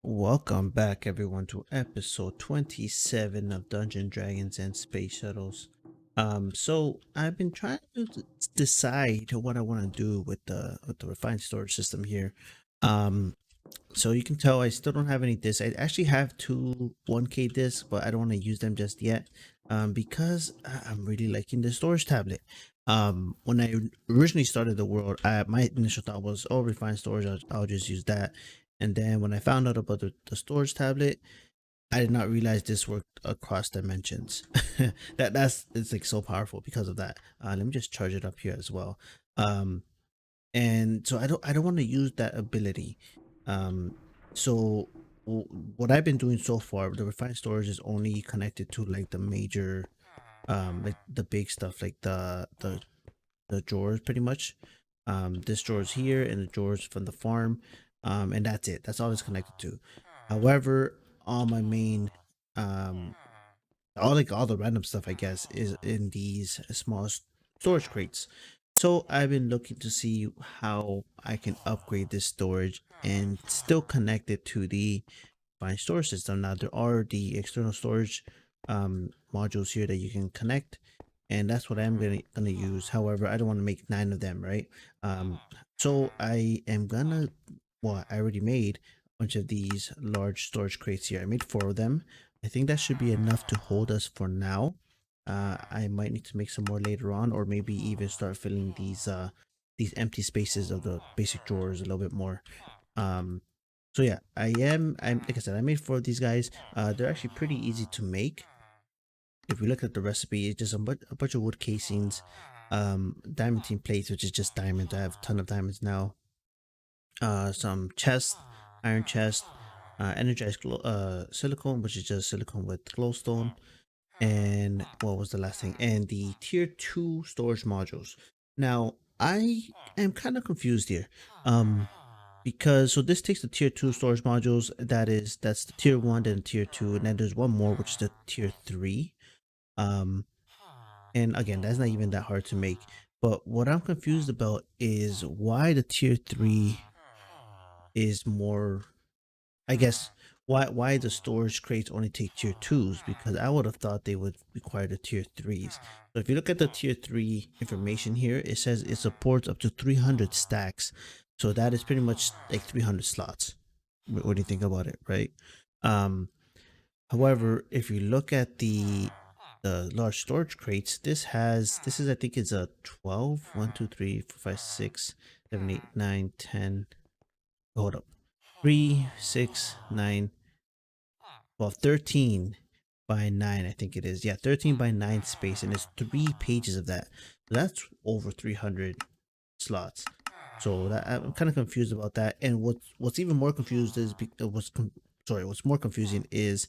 Welcome back, everyone, to episode 27 of Dungeon Dragons and Space Shuttles. So I've been trying to decide what I want to do with the refined storage system here. Um, so you can tell I still don't have any discs. I actually have two 1K discs, but I don't want to use them just yet. Because I'm really liking the storage tablet. When I originally started the world, my initial thought was, oh, refined storage, I'll just use that. And then when I found out about the storage tablet, I did not realize this worked across dimensions. That's it's like so powerful because of that. Let me just charge it up here as well. Um, and so I don't want to use that ability. Um, so what I've been doing so far, the refined storage is only connected to like the major, like the big stuff, like the drawers pretty much. This drawer's here and the drawers from the farm. And that's it. That's all it's connected to. However, all my main, um, all the random stuff I guess is in these small storage crates. So I've been looking to see how I can upgrade this storage and still connect it to the fine storage system. Now there are the external storage modules here that you can connect, and that's what I'm gonna use. However, I don't want to make 9 of them, right? So I am gonna, well, I already made a bunch of these large storage crates here. I made 4 of them. I think that should be enough to hold us for now. I might need to make some more later on, or maybe even start filling these empty spaces of the basic drawers a little bit more. Um, so yeah, I'm like I said, I made 4 of these guys. They're actually pretty easy to make. If we look at the recipe, it's just a bunch of wood casings, diamantine plates, which is just diamonds. I have a ton of diamonds now. Some chest, iron chest, energized silicone, which is just silicone with glowstone. And what was the last thing? And the tier 2 storage modules. Now, I am kind of confused here. Because so this takes the tier 2 storage modules, that's the tier 1, then tier 2, and then there's one more which is the tier 3. Um and again, that's not even that hard to make. But what I'm confused about is why the tier 3 is more, I guess, why the storage crates only take tier 2s, because I would have thought they would require the tier 3s. So if you look at the tier 3 information here, it says it supports up to 300 stacks. So that is pretty much like 300 slots. What do you think about it, right? Um However, if you look at the large storage crates, this is, I think it's a 12, 1 2 3 4 5 6 7 8 9 10. Hold up, 3 6 9, well, 13 by 9, I think it is. Yeah, 13 by 9 space, and it's 3 pages of that. So that's over 300 slots. So that I'm kind of confused about that. And what's even more confused is what's more confusing is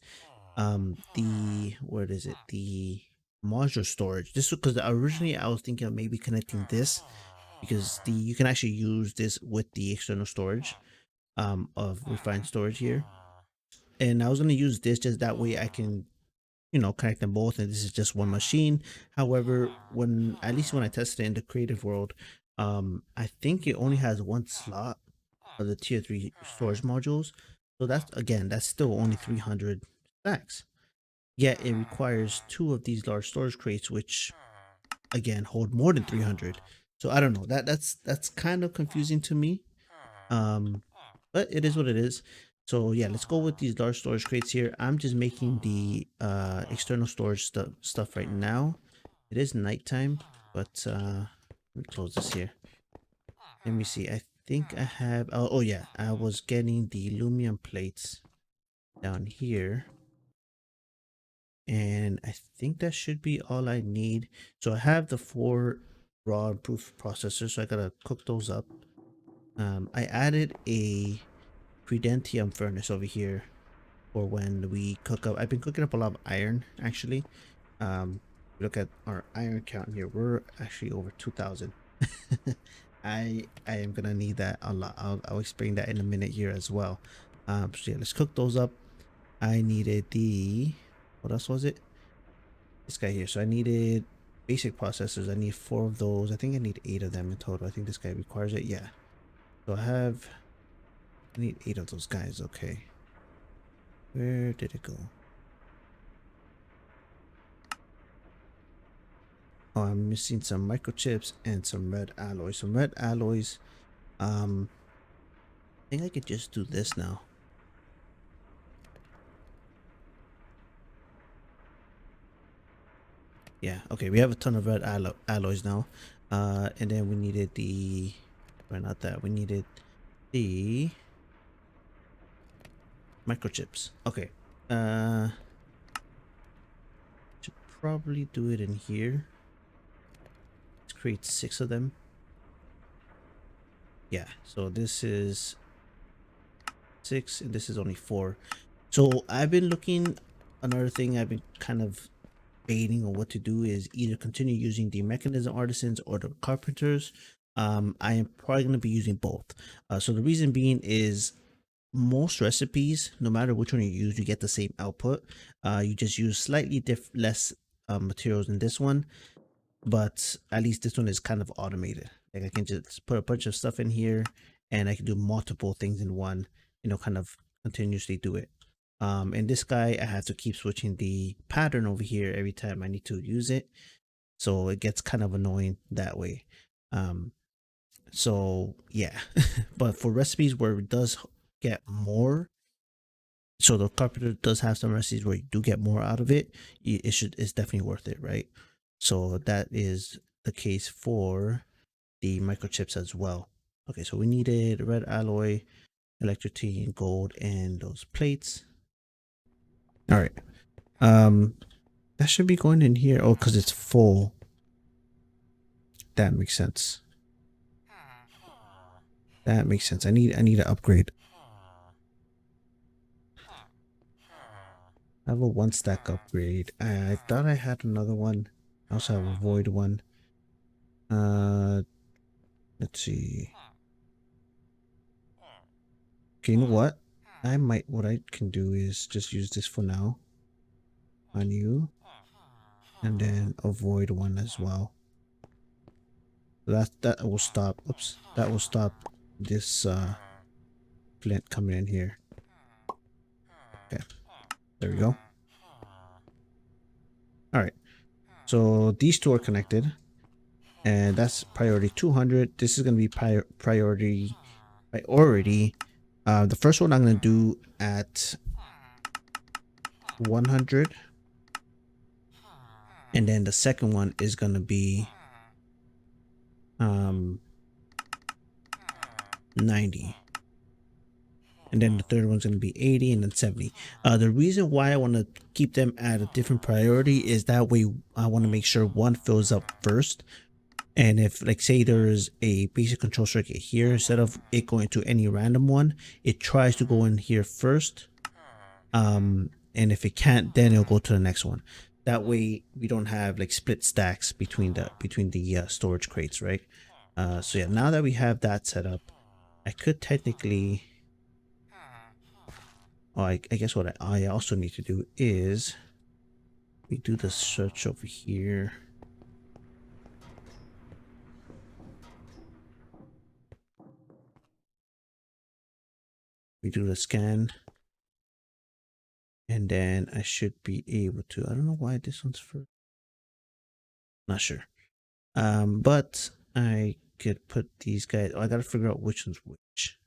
the, where is it, the modular storage. This was because originally I was thinking of maybe connecting this, because the you can actually use this with the external storage of refined storage here. And I was going to use this just that way I can, connect them both, and this is just one machine. However, when, at least when I tested it in the creative world, I think it only has one slot of the tier 3 storage modules. So that's still only 300 stacks. Yet it requires 2 of these large storage crates, which again hold more than 300. So I don't know. That's kind of confusing to me. Um, but it is what it is. So yeah, let's go with these large storage crates here. I'm just making the external storage stuff right now. It is nighttime, but let me close this here. Let me see. I think I have. Oh yeah, I was getting the aluminum plates down here. And I think that should be all I need. So I have the 4 raw and proof processors, so I gotta cook those up. I added a Credentium furnace over here for when we cook up. I've been cooking up a lot of iron actually. Look at our iron count here. We're actually over 2,000. I am gonna need that a lot. I'll explain that in a minute here as well. So yeah, let's cook those up. I needed the, what else was it? This guy here. So I needed basic processors. I need 4 of those. I think I need 8 of them in total. I think this guy requires it. Yeah. So I need 8 of those guys. Okay. Where did it go? Oh, I'm missing some microchips and some red alloys. Some red alloys. I think I could just do this now. Yeah, okay, we have a ton of red alloys now. And then we needed the, well, not that, we needed the microchips. Okay, should probably do it in here. Let's create 6 of them. Yeah, so this is 6 and this is only 4. So I've been looking, another thing I've been kind of debating on what to do is either continue using the mechanism artisans or the carpenters. I am probably going to be using both. So the reason being is most recipes, no matter which one you use, you get the same output. You just use slightly less materials in this one, but at least this one is kind of automated. Like I can just put a bunch of stuff in here and I can do multiple things in one, kind of continuously do it. And this guy, I have to keep switching the pattern over here every time I need to use it. So it gets kind of annoying that way. So yeah, but for recipes where it does get more, so the carpenter does have some recipes where you do get more out of it, it's definitely worth it, right? So that is the case for the microchips as well. Okay, so we needed red alloy, electricity, gold, and those plates. All right. That should be going in here. Oh, because it's full. That makes sense. That makes sense. I need to upgrade. I have a 1-stack upgrade. I thought I had another one. I also have a void one. Let's see. Okay, you know what? What I can do is just use this for now on you, and then avoid one as well. That will stop. Oops, that will stop this flint coming in here. Okay, there we go. All right, so these two are connected, and that's priority 200. This is gonna be priority. The first one I'm gonna do at 100, and then the second one is gonna be 90, and then the third one's going to be 80, and then 70. The reason why I want to keep them at a different priority is that way I want to make sure one fills up first, and if, like, say there's a basic control circuit here, instead of it going to any random one, it tries to go in here first, and if it can't, then it'll go to the next one. That way we don't have like split stacks between the storage crates, right? So yeah, now that we have that set up, I could technically, oh, I guess what I also need to do is we do the search over here. We do the scan, and then I should be able to, I don't know why this one's first, not sure. But I could put these guys, oh, I gotta figure out which one's which.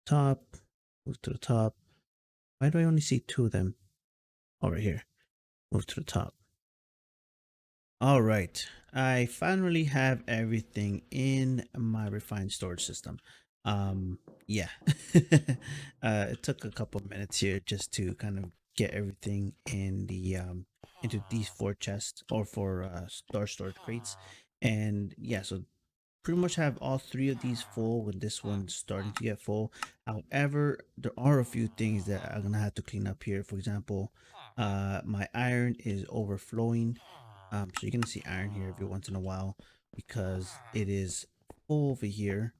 Top, move to the top. Why do I only see 2 of them? Oh, right here. Move to the top. All right, I finally have everything in my refined storage system. Yeah, it took a couple of minutes here just to kind of get everything in the into these 4 chests, or 4 storage crates, and yeah, so pretty much have all 3 of these full, with this one starting to get full. However, there are a few things that I'm gonna have to clean up here. For example, my iron is overflowing. So you're gonna see iron here every once in a while because it is full over here.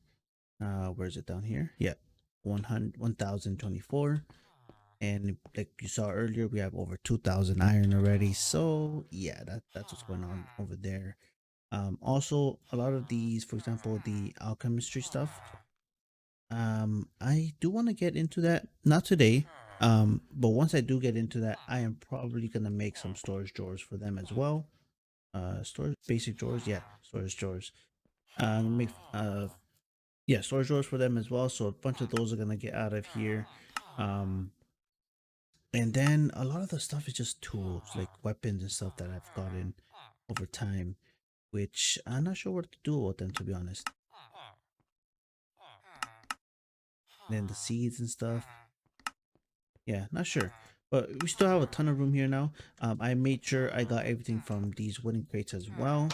Where is it down here? Yeah, 1024. And like you saw earlier, we have over 2000 iron already. So yeah, that's what's going on over there. Also, a lot of these, for example, the alchemistry stuff, I do want to get into that. Not today, but once I do get into that, I am probably gonna make some storage drawers for them as well. Storage basic drawers, yeah, storage drawers. Make yeah, storage drawers for them as well. So a bunch of those are gonna get out of here. Um, and then a lot of the stuff is just tools, like weapons and stuff that I've gotten over time, which I'm not sure what to do with them, to be honest. And then the seeds and stuff, yeah, not sure. But we still have a ton of room here now. I made sure I got everything from these wooden crates as well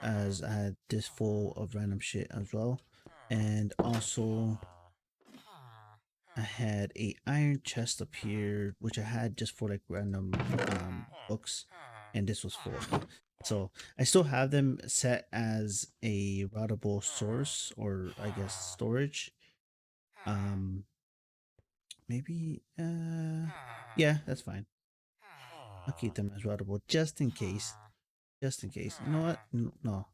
as I had this full of random shit as well. And also I had a iron chest up here, which I had just for like random books, and this was full. So I still have them set as a routable source, or I guess storage. Um, maybe yeah, that's fine. I'll keep them as routable just in case. Just in case. You know what? No,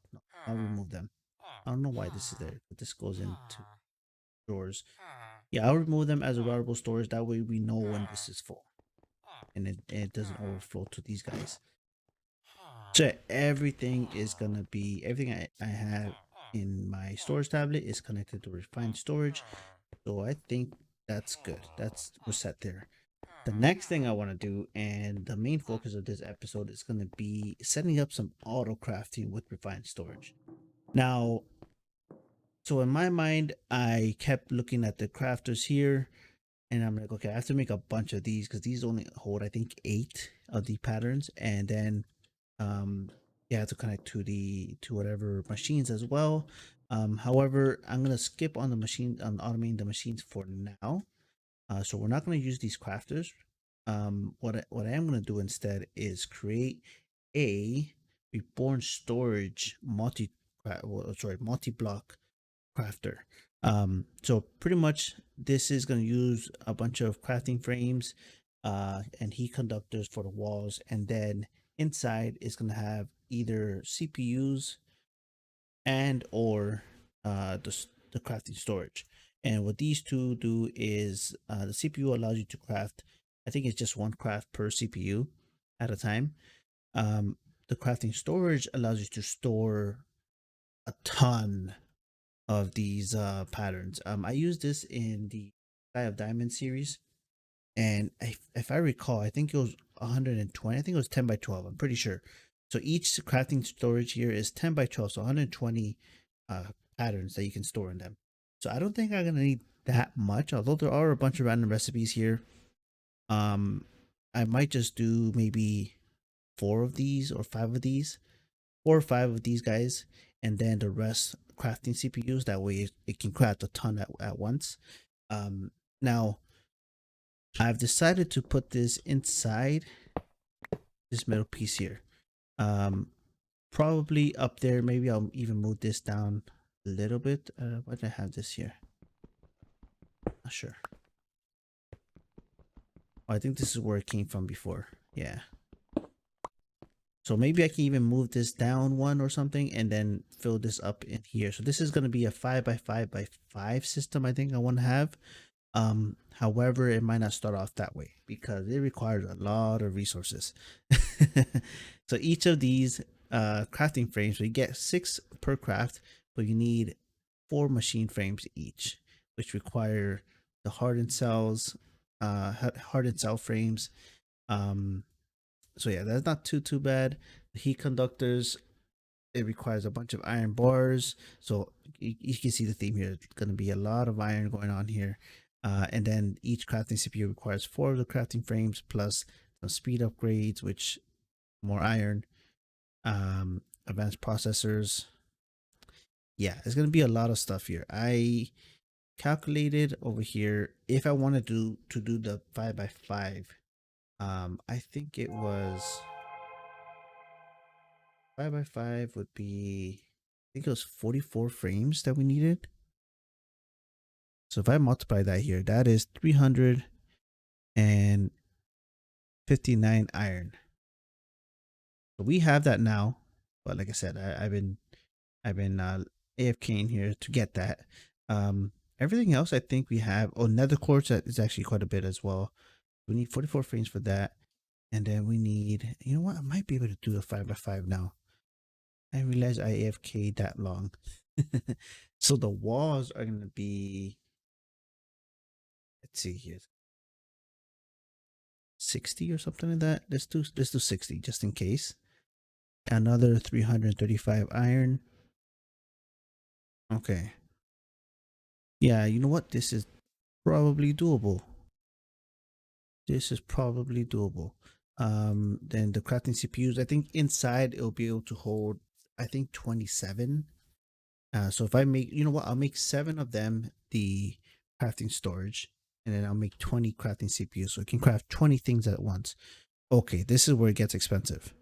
I'll remove them. I don't know why this is there, but this goes into drawers. Yeah, I'll remove them as a routable storage. That way we know when this is full, and it doesn't overflow to these guys. So everything is gonna be everything I have in my storage tablet is connected to refined storage. So I think that's good. We're set there. The next thing I want to do, and the main focus of this episode, is going to be setting up some auto crafting with refined storage. Now, so in my mind, I kept looking at the crafters here, and I'm like, okay, I have to make a bunch of these because these only hold, I think, 8 of the patterns, and then you have to connect to whatever machines as well. However, I'm gonna skip on the machine on automating the machines for now. So we're not going to use these crafters. What I am going to do instead is create a RebornStorage multi-block crafter. So pretty much this is going to use a bunch of crafting frames and heat conductors for the walls, and then inside is going to have either CPUs and or the crafting storage. And what these two do is the CPU allows you to craft, I think it's just one craft per CPU at a time. The crafting storage allows you to store a ton of these patterns. I use this in the Sky of Diamond series, and if I recall, I think it was 120. I think it was 10 by 12. I'm pretty sure. So each crafting storage here is 10 by 12, so 120 uh, patterns that you can store in them. So I don't think I'm gonna need that much, although there are a bunch of random recipes here. I might just do maybe 4 or 5 of these guys, and then the rest crafting CPUs. That way it can craft a ton at once. Now I've decided to put this inside this middle piece here. Probably up there. Maybe I'll even move this down a little bit. Why did I have this here? Not sure. Oh, I think this is where it came from before. Yeah. So maybe I can even move this down one or something and then fill this up in here. So this is going to be a 5 by 5 by 5 system. I think I want to have. However, it might not start off that way because it requires a lot of resources. So each of these crafting frames, so you get 6 per craft, but you need 4 machine frames each, which require the hardened cells, hardened cell frames. So yeah, that's not too bad. The heat conductors, it requires a bunch of iron bars. So you can see the theme here. It's going to be a lot of iron going on here. And then each crafting CPU requires 4 of the crafting frames plus some speed upgrades, which more iron, advanced processors. Yeah, it's going to be a lot of stuff here. I calculated over here if I wanted to do the 5 by 5. I think it was 5 by 5 would be, I think it was 44 frames that we needed. So if I multiply that here, that is 359 iron. So we have that now, but like I said, I've been AFKing here to get that. Um, Everything else I think we have. Oh, nether quartz is actually quite a bit as well. We need 44 frames for that, and then we need. You know what? I might be able to do a 5x5 now. I realize I AFK that long. So the walls are gonna be. Let's see here. 60 or something like that. Let's do 60 just in case. Another 335 iron. Okay. Yeah, you know what? This is probably doable. This is probably doable. Then the crafting CPUs, I think inside it'll be able to hold, I think 27. So if I make, you know what, I'll make 7 of them the crafting storage, and then I'll make 20 crafting CPUs, so it can craft 20 things at once. Okay, this is where it gets expensive.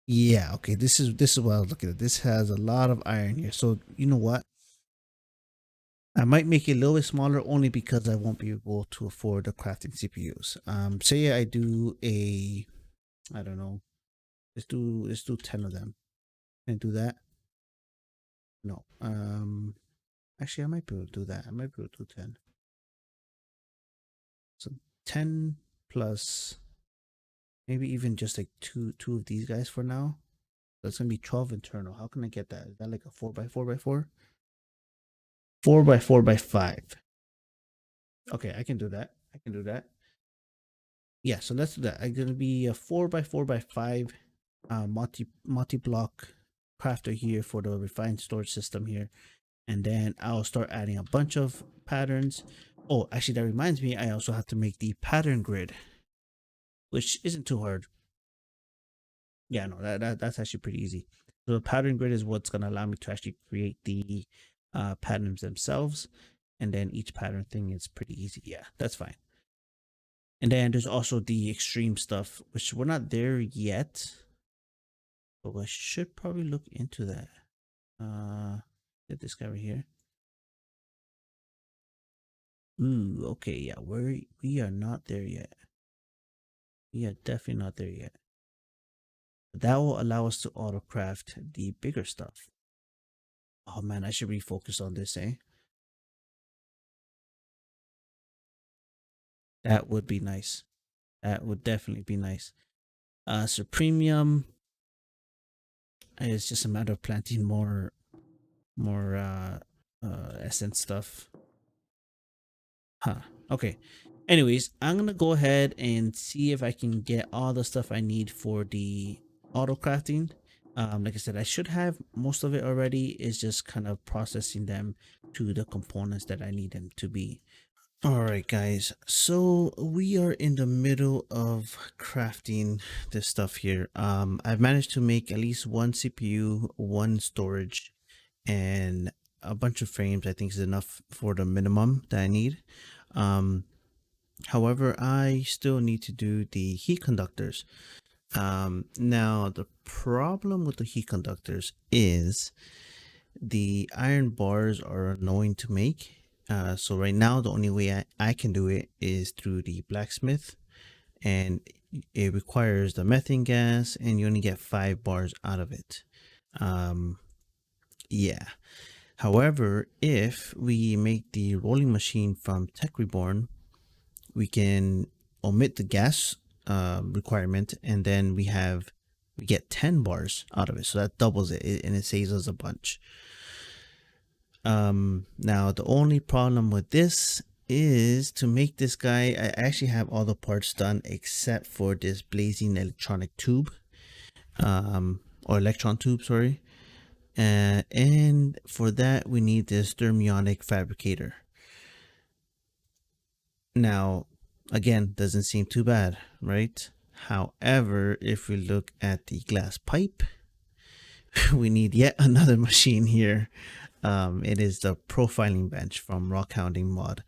Yeah, okay, this is what I was looking at. This has a lot of iron here. So you know what? I might make it a little bit smaller only because I won't be able to afford the crafting CPUs. Say I do a, I don't know, let's do 10 of them. Can I do that? No. Actually I might be able to do that. I might be able to do 10. So 10 plus maybe even just like two of these guys for now. That's gonna be 12 internal. How can I get that? Is that like a 4x4x4? 4x4x5. Okay, I can do that. I can do that. Yeah, so let's do that. I'm gonna be a 4x4x5 multi-block crafter here for the refined storage system here, and then I'll start adding a bunch of patterns. Oh, actually, that reminds me, I also have to make the pattern grid, which isn't too hard. Yeah, no, that's actually pretty easy. So the pattern grid is what's gonna allow me to actually create the patterns themselves, and then each pattern thing is pretty easy. Yeah, that's fine. And then there's also the extreme stuff, which we're not there yet, but I should probably look into that. Get this guy right here. Ooh, okay, yeah, we are not there yet. We are definitely not there yet. But that will allow us to autocraft the bigger stuff. Oh man, I should refocus on this, eh? That would be nice. That would definitely be nice. So premium, it's just a matter of planting more essence stuff. Huh. Okay. Anyways, I'm gonna go ahead and see if I can get all the stuff I need for the auto crafting. Like I said, I should have most of it already. It's just kind of processing them to the components that I need them to be. All right, guys. So we are in the middle of crafting this stuff here. I've managed to make at least one CPU, one storage, and a bunch of frames. I think is enough for the minimum that I need. Um, However, I still need to do the heat conductors. Now the problem with the heat conductors is the iron bars are annoying to make. So right now the only way I can do it is through the blacksmith, and it requires the methane gas, and you only get 5 bars out of it. Yeah. However, if we make the rolling machine from Tech Reborn, we can omit the gas requirement, and then we get 10 bars out of it, so that doubles it, and it saves us a bunch. Now the only problem with this is to make this guy, I actually have all the parts done except for this blazing electronic tube, or electron tube, sorry. And for that we need this thermionic fabricator. Now again, doesn't seem too bad, right? However, if we look at the glass pipe, we need yet another machine here. It is the profiling bench from rock hounding mod.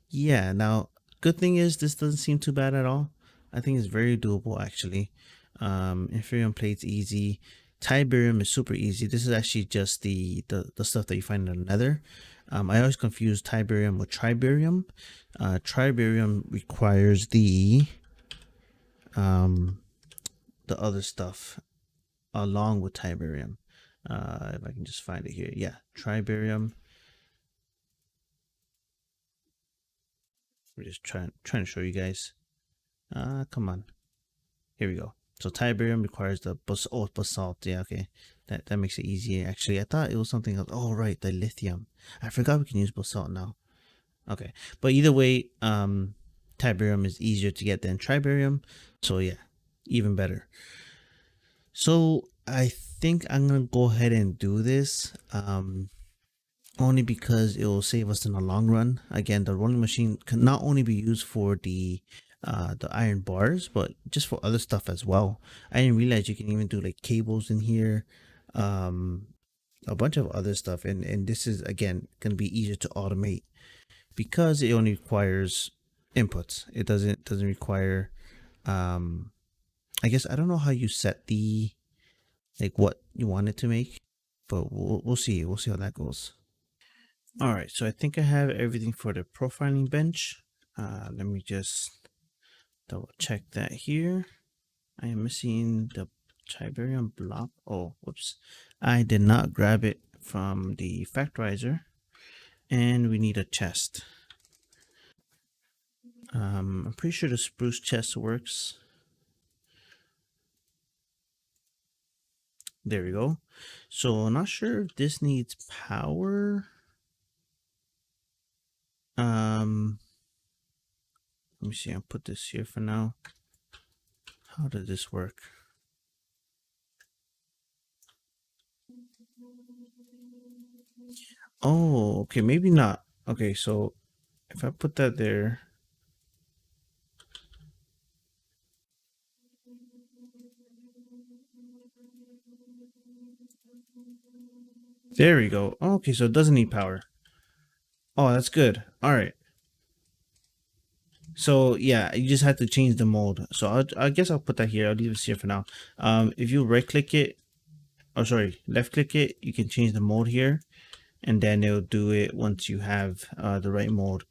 Yeah, now good thing is this doesn't seem too bad at all. I think it's very doable actually. Inferium plate's easy. Tiberium is super easy. This is actually just the stuff that you find in the nether. I always confuse Tiberium with Triberium. Triberium requires the the other stuff along with Tiberium. If I can just find it here. Yeah, Tribarium. We're just trying to show you guys. Come on. Here we go. So Tiberium requires the basalt. Yeah, okay. That makes it easier. Actually, I thought it was something else. Oh, right, the lithium. I forgot we can use basalt now. Okay, but either way, Tiberium is easier to get than Tribarium. So yeah, even better. So I think I'm gonna go ahead and do this. Only because it will save us in the long run. Again, the rolling machine can not only be used for the iron bars, but just for other stuff as well. I didn't realize you can even do like cables in here, um, a bunch of other stuff, and this is again gonna be easier to automate because it only requires inputs. It doesn't require. Um, I guess I don't know how you set the like what you want it to make, but we'll see. We'll see how that goes. All right, so I think I have everything for the profiling bench. Let me just double check that here. I am missing the Tiberium block. Oh, whoops. I did not grab it from the factorizer. And we need a chest. I'm pretty sure the spruce chest works. There we go. So I'm not sure if this needs power. Let me see. I'll put this here for now. How does this work? Oh, okay, maybe not. Okay, so if I put that there, there we go. Okay, so it doesn't need power. Oh, that's good. All right. So yeah, you just have to change the mode. So I guess I'll put that here. I'll leave this here for now. If you right click it, or sorry, left click it, you can change the mode here, and then it'll do it once you have the right mode.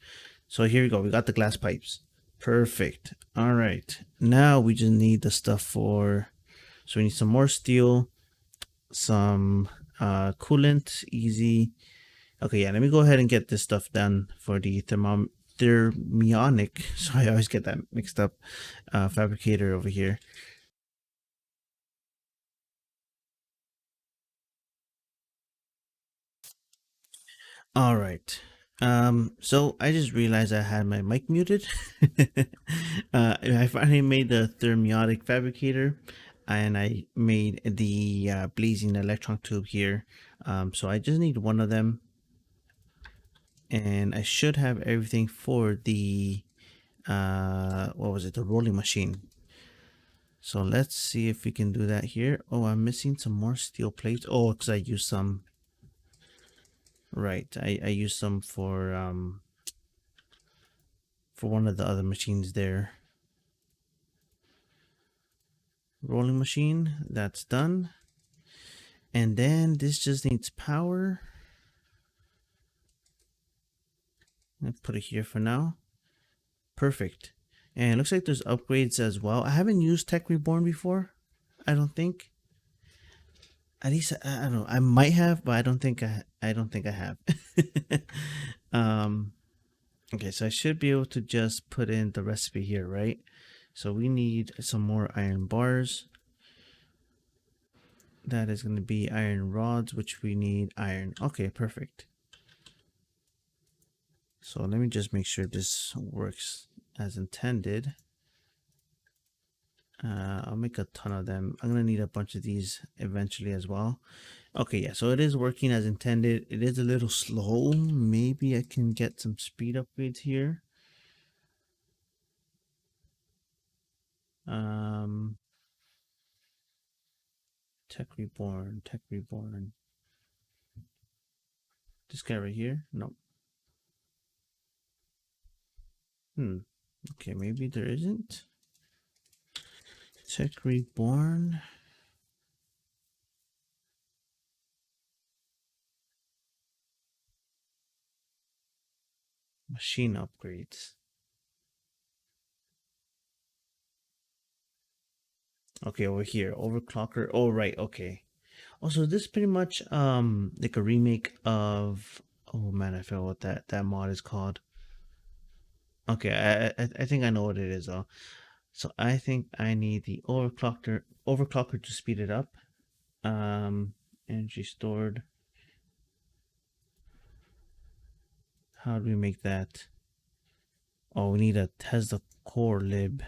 So here we go. We got the glass pipes. Perfect. All right. Now we just need the stuff for. So we need some more steel, some coolant, easy. Okay, yeah. Let me go ahead and get this stuff done for the thermionic. Sorry, I always get that mixed up. Fabricator over here. All right. So I just realized I had my mic muted. I finally made the thermionic fabricator, and I made the blazing electron tube here. So I just need one of them, and I should have everything for the what was it? The rolling machine. So let's see if we can do that here. Oh, I'm missing some more steel plates. Oh, because I used some. Right, I used some for one of the other machines there. Rolling machine, that's done. And then this just needs power. I'll put it here for now. Perfect. And it looks like there's upgrades as well. I haven't used Tech Reborn before, I don't think. At least I don't know. I might have, but I don't think I have. Okay, so I should be able to just put in the recipe here, right? So we need some more iron bars. That is going to be iron rods, which we need iron. Okay, perfect. So let me just make sure this works as intended. I'll make a ton of them. I'm gonna need a bunch of these eventually as well. Okay, yeah, so it is working as intended. It is a little slow. Maybe I can get some speed upgrades here. Tech Reborn, Tech Reborn. This guy right here? Nope. Okay, maybe there isn't. Tech Reborn. Machine upgrades. Okay, over here, overclocker. Oh, right. Okay. Also, this is pretty much like a remake of. Oh man, I forgot what that mod is called. Okay, I think I know what it is though. So I think I need the overclocker to speed it up. Um, Energy stored. How do we make that? Oh, we need a Tesla core lib.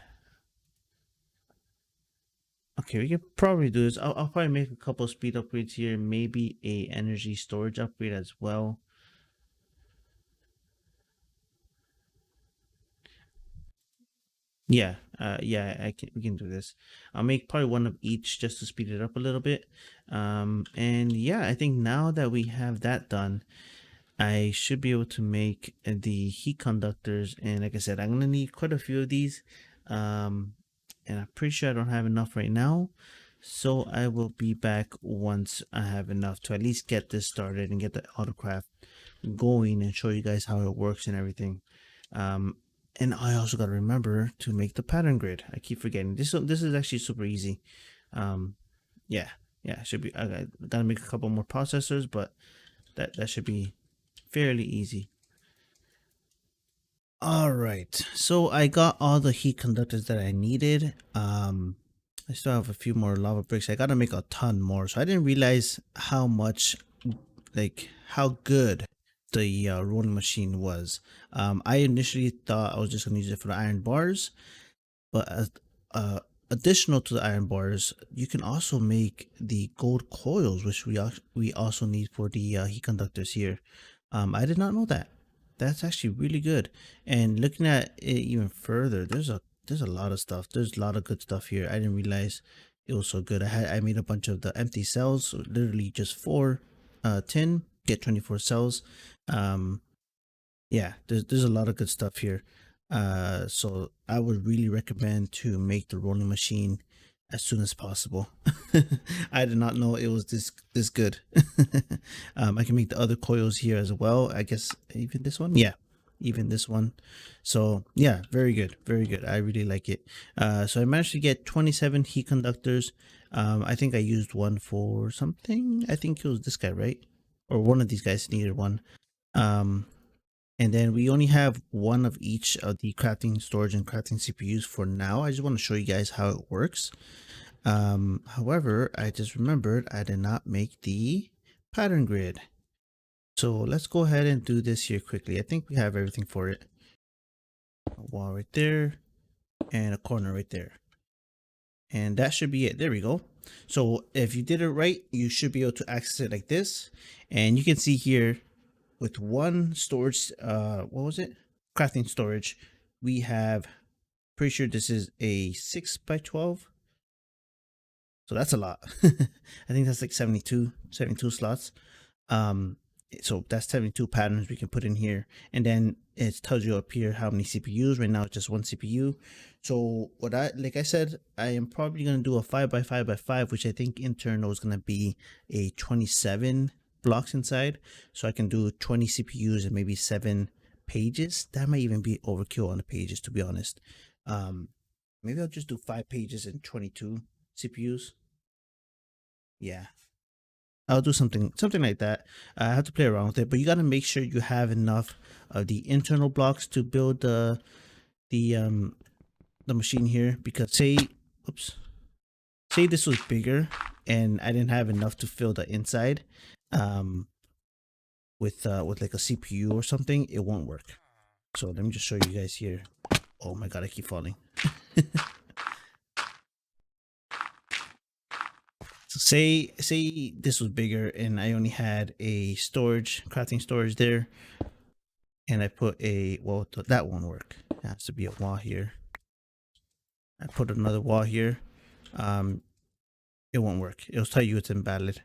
Okay, we can probably do this. I'll probably make a couple speed upgrades here. Maybe a energy storage upgrade as well. Yeah, yeah, we can do this. I'll make probably one of each just to speed it up a little bit. And yeah, I think now that we have that done, I should be able to make the heat conductors. And like I said, I'm gonna need quite a few of these. And I'm pretty sure I don't have enough right now. So I will be back once I have enough to at least get this started and get the autocraft going and show you guys how it works and everything. Um, and I also got to remember to make the pattern grid. I keep forgetting. This is actually super easy. Um, yeah, yeah, it should be. I gotta make a couple more processors, but that should be fairly easy. All right, so I got all the heat conductors that I needed. I still have a few more lava bricks. I gotta make a ton more. So I didn't realize how much, like, how good the rolling machine was. I initially thought I was just gonna use it for the iron bars, but additional to the iron bars, you can also make the gold coils, which we also need for the heat conductors here. I did not know that. That's actually really good. And looking at it even further, there's a lot of stuff. There's a lot of good stuff here. I didn't realize it was so good. I made a bunch of the empty cells, so literally just 4 tin, get 24 cells. Um, yeah, there's a lot of good stuff here. So I would really recommend to make the rolling machine as soon as possible. I did not know it was this good. I can make the other coils here as well. I guess even this one, yeah, even this one. So yeah, very good, very good. I really like it. So I managed to get 27 heat conductors. I think I used one for something. I think it was this guy, right? Or one of these guys needed one. Um, and then we only have one of each of the crafting storage and crafting CPUs for now. I just want to show you guys how it works. However, I just remembered I did not make the pattern grid. So let's go ahead and do this here quickly. I think we have everything for it. A wall right there and a corner right there. And that should be it. There we go. So if you did it right, you should be able to access it like this. And you can see here with one storage, what was it? Crafting storage. We have, pretty sure this is a 6x12. So that's a lot. I think that's like 72 slots. Um, so that's 72 patterns we can put in here. And then it tells you up here how many CPUs. Right now it's just one CPU. So what like I said, I am probably going to do a 5x5x5, which I think internal is going to be a 27 blocks inside. So I can do 20 CPUs and maybe 7 pages. That might even be overkill on the pages, to be honest. Maybe I'll just do 5 pages and 22 CPUs. Yeah, I'll do something like that. I have to play around with it, but you got to make sure you have enough of the internal blocks to build the machine here. Because say this was bigger and I didn't have enough to fill the inside, um, with like a CPU or something, it won't work. So let me just show you guys here. Oh my god, I keep falling. So say this was bigger and I only had a crafting storage there, and I put that won't work. It has to be a wall here. I put another wall here. It won't work. It'll tell you it's invalid.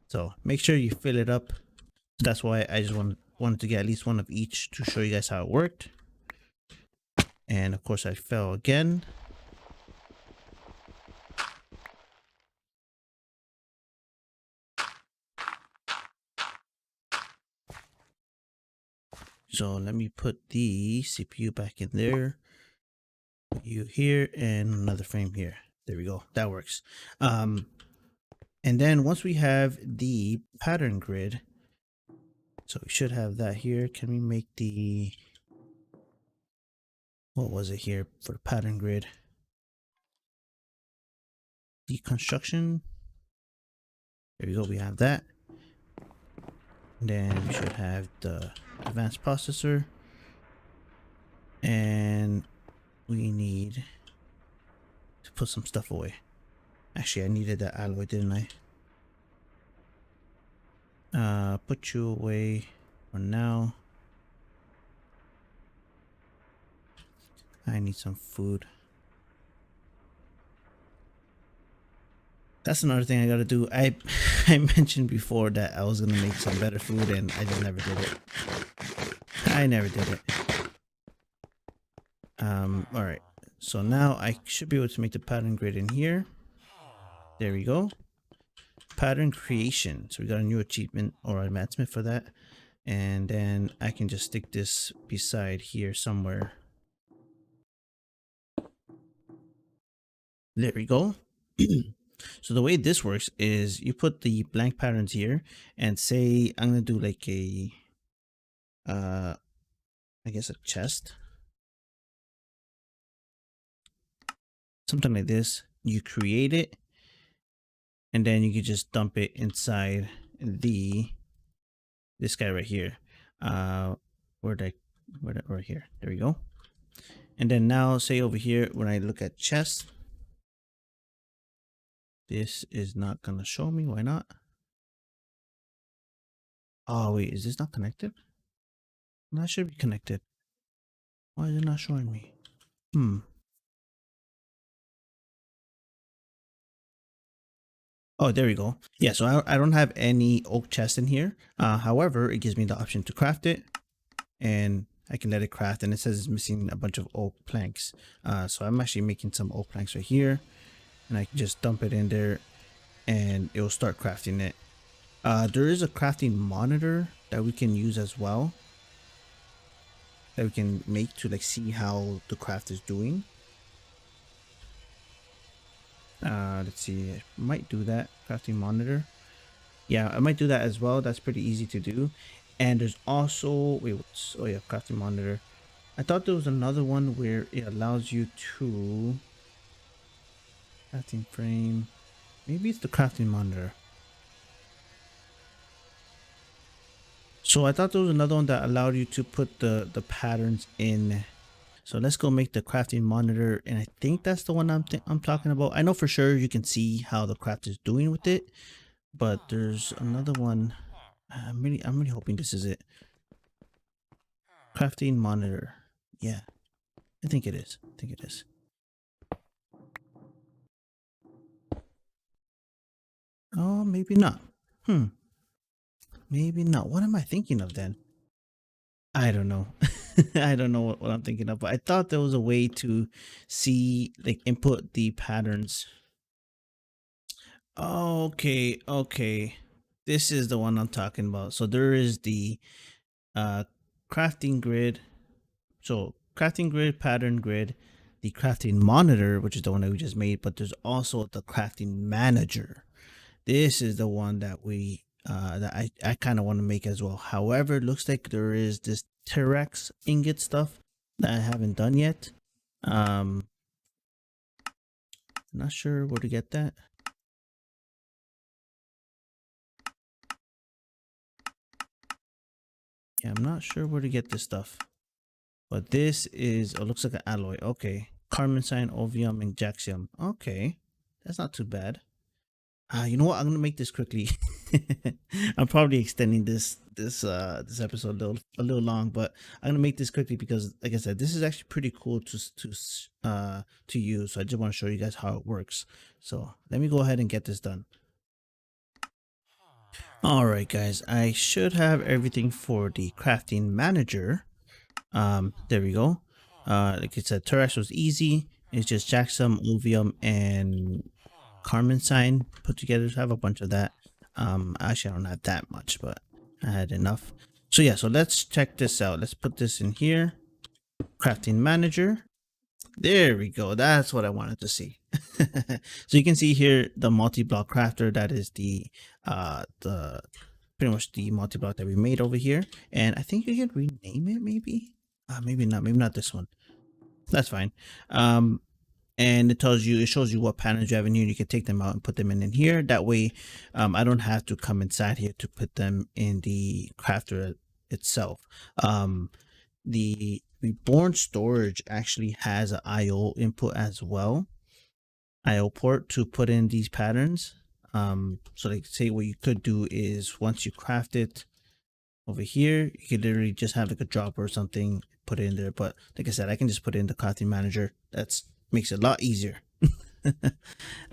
So make sure you fill it up. That's why I just wanted to get at least one of each to show you guys how it worked. And of course I fell again. So let me put the CPU back in there, you here, and another frame here. There we go. That works. And then once we have the pattern grid, so we should have that here. Can we make the, what was it here for the pattern grid? Deconstruction. There we go. We have that. And then we should have the advanced processor. And we need to put some stuff away. Actually, I needed that alloy, didn't I? Put you away for now. I need some food. That's another thing I gotta do. I mentioned before that I was gonna make some better food, and I just never did it. I never did it. All right. So now I should be able to make the pattern grid in here. There we go. Pattern creation. So we got a new achievement or advancement for that. And then I can just stick this beside here somewhere. There we go. So the way this works is you put the blank patterns here and say I'm gonna do like a I guess a chest. Something like this. You create it and then you can just dump it inside this guy right here. Right here. There we go. And then now say over here when I look at chest, this is not gonna show me. Why not? Oh wait, is this not connected? That should be connected. Why is it not showing me? Oh, there we go. Yeah, so I don't have any oak chest in here. However, it gives me the option to craft it, and I can let it craft, and it says it's missing a bunch of oak planks. So I'm actually making some oak planks right here, and I can just dump it in there, and it will start crafting it. There is a crafting monitor that we can use as well, that we can make to like see how the craft is doing. Let's see, I might do that. Crafting monitor. Yeah, I might do that as well. That's pretty easy to do. And there's also, wait, what's, oh yeah, crafting monitor. I thought there was another one where it allows you to crafting frame. Maybe it's the crafting monitor. So I thought there was another one that allowed you to put the patterns in. So let's go make the crafting monitor, and I think that's the one I'm talking about. I know for sure you can see how the craft is doing with it, but there's another one. I'm really hoping this is it. Crafting monitor. Yeah, I think it is. I think it is. Oh, maybe not. Maybe not. What am I thinking of then? I don't know. I don't know what I'm thinking of, but I thought there was a way to see, like, input the patterns. Okay, okay. This is the one I'm talking about. So there is the crafting grid. So crafting grid, pattern grid, the crafting monitor, which is the one that we just made, but there's also the crafting manager. This is the one that we that I kind of want to make as well. However, it looks like there is this T-Rex ingot stuff that I haven't done yet. Not sure where to get that. Yeah, I'm not sure where to get this stuff. But this is, it looks like an alloy. Okay. Carmensine, Ovium, and Jaxium. Okay. That's not too bad. You know what? I'm gonna make this quickly. I'm probably extending this episode a little long, but I'm gonna make this quickly because, like I said, this is actually pretty cool to use. So I just want to show you guys how it works. So let me go ahead and get this done. All right, guys. I should have everything for the crafting manager. There we go. Like I said, T-Rex was easy. It's just Jaxium, Ovium, and Carmensine put together. So I have a bunch of that. Actually I don't have that much, but I had enough. So yeah, so let's check this out. Let's put this in here. Crafting manager. There we go. That's what I wanted to see. So you can see here the multi-block crafter. That is the pretty much the multi-block that we made over here. And I think you can rename it maybe. Maybe not. Maybe not this one. That's fine. And it shows you what patterns you have in here. You can take them out and put them in here. That way, I don't have to come inside here to put them in the crafter itself. The RebornStorage actually has an IO input as well, IO port to put in these patterns. So like say what you could do is once you craft it over here, you could literally just have like a dropper or something, put it in there. But like I said, I can just put it in the crafting manager. That's makes it a lot easier.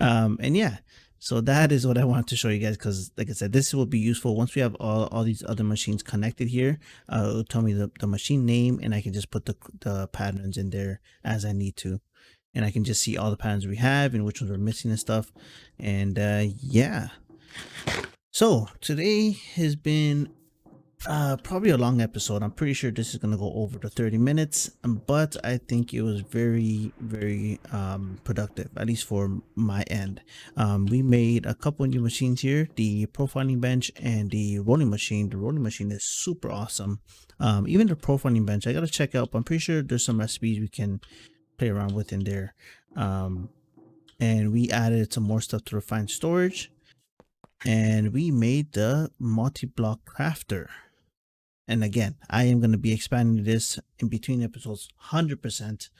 And yeah, so that is what I wanted to show you guys, because like I said, this will be useful once we have all these other machines connected here. It'll tell me the machine name, and I can just put the patterns in there as I need to, and I can just see all the patterns we have and which ones we're missing and stuff. And yeah, so today has been probably a long episode. I'm pretty sure this is gonna go over the 30 minutes, but I think it was very productive, at least for my end. We made a couple new machines here, the profiling bench and the rolling machine. The rolling machine is super awesome. Even the profiling bench I gotta check out, but I'm pretty sure there's some recipes we can play around with in there. And we added some more stuff to RebornStorage, and we made the multi-block crafter. And again, I am going to be expanding this in between episodes 100%.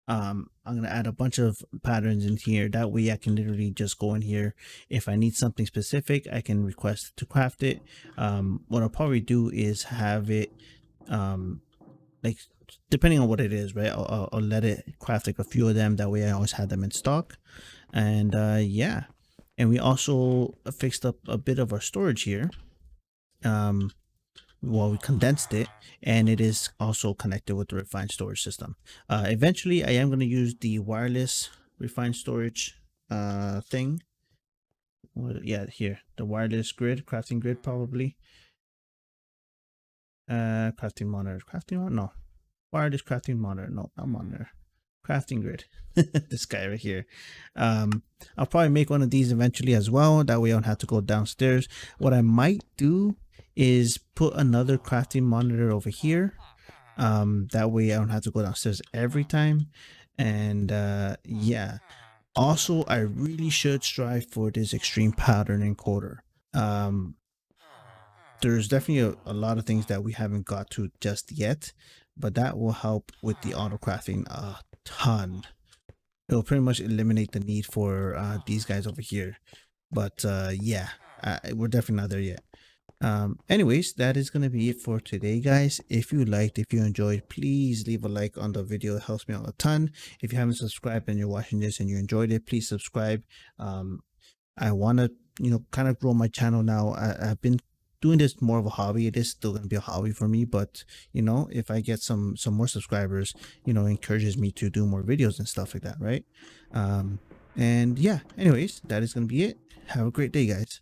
I'm going to add a bunch of patterns in here. That way I can literally just go in here. If I need something specific, I can request to craft it. What I'll probably do is have it, like, depending on what it is, right? I'll let it craft like a few of them. That way I always have them in stock. And yeah. And we also fixed up a bit of our storage here. Well, we condensed it, and it is also connected with the RebornStorage system. Eventually I am going to use the wireless RebornStorage thing. Yeah, here, the wireless grid, crafting grid, probably. Crafting monitor, no, wireless crafting monitor, no, not monitor, crafting grid. This guy right here. I'll probably make one of these eventually as well. That way I don't have to go downstairs. What I might do is put another crafting monitor over here. That way I don't have to go downstairs every time. And yeah, also I really should strive for this extreme pattern encoder. There's definitely a lot of things that we haven't got to just yet, but that will help with the auto crafting a ton. It'll pretty much eliminate the need for these guys over here. But yeah, we're definitely not there yet. Anyways, that is gonna be it for today, guys. If you enjoyed, please leave a like on the video. It helps me out a ton. If you haven't subscribed and you're watching this and you enjoyed it, please subscribe. I want to kind of grow my channel now. I've been doing this more of a hobby. It is still going to be a hobby for me, but if I get some more subscribers, encourages me to do more videos and stuff like that, right? And yeah, anyways, that is going to be it. Have a great day, guys.